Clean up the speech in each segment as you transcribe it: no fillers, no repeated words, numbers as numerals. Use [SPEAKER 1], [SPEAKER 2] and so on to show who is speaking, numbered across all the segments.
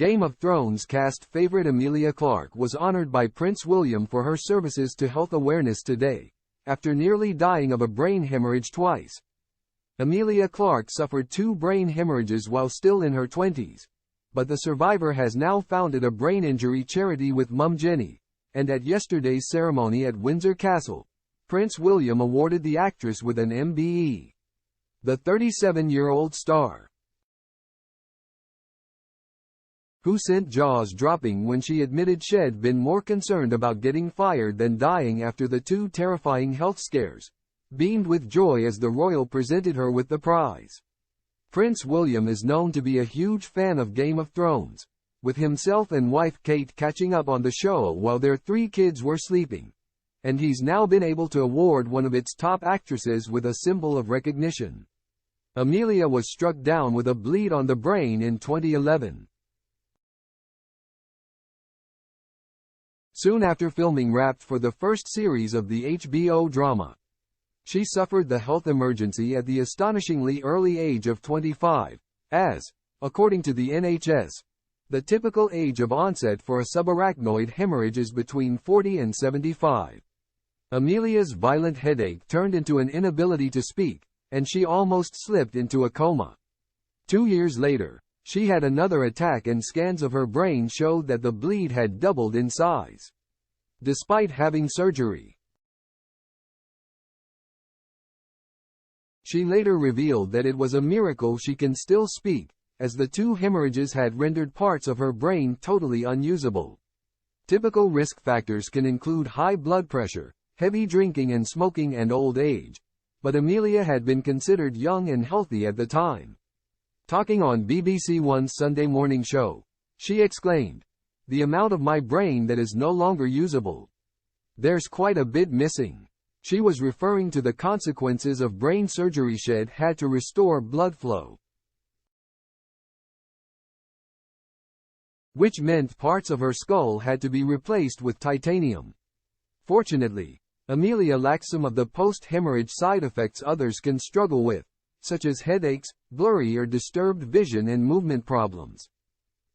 [SPEAKER 1] Game of Thrones cast favorite Emilia Clarke was honored by Prince William for her services to health awareness today, after nearly dying of a brain hemorrhage twice. Emilia Clarke suffered 2 brain hemorrhages while still in her 20s, but the survivor has now founded a brain injury charity with Mum Jenny, and at yesterday's ceremony at Windsor Castle, Prince William awarded the actress with an MBE. The 37-year-old star, who sent jaws dropping when she admitted she'd been more concerned about getting fired than dying after the 2 terrifying health scares, beamed with joy as the royal presented her with the prize. Prince William is known to be a huge fan of Game of Thrones, with himself and wife Kate catching up on the show while their 3 kids were sleeping, and he's now been able to award one of its top actresses with a symbol of recognition. Emilia was struck down with a bleed on the brain in 2011. Soon after filming Wrapped for the first series of the HBO drama, she suffered the health emergency at the astonishingly early age of 25, as, according to the NHS, the typical age of onset for a subarachnoid hemorrhage is between 40 and 75. Emilia's violent headache turned into an inability to speak, and she almost slipped into a coma. 2 years later, she had another attack and scans of her brain showed that the bleed had doubled in size. Despite having surgery, she later revealed that it was a miracle she can still speak, as the 2 hemorrhages had rendered parts of her brain totally unusable. Typical risk factors can include high blood pressure, heavy drinking and smoking and old age, but Emilia had been considered young and healthy at the time. Talking on BBC One's Sunday morning show, she exclaimed, "The amount of my brain that is no longer usable. There's quite a bit missing." She was referring to the consequences of brain surgery she'd had to restore blood flow, which meant parts of her skull had to be replaced with titanium. Fortunately, Emilia lacked some of the post-hemorrhage side effects others can struggle with, such as headaches, blurry or disturbed vision and movement problems.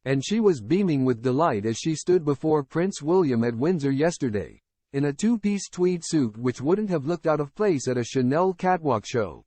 [SPEAKER 1] And she was beaming with delight as she stood before Prince William at Windsor yesterday, in a 2-piece tweed suit which wouldn't have looked out of place at a Chanel catwalk show.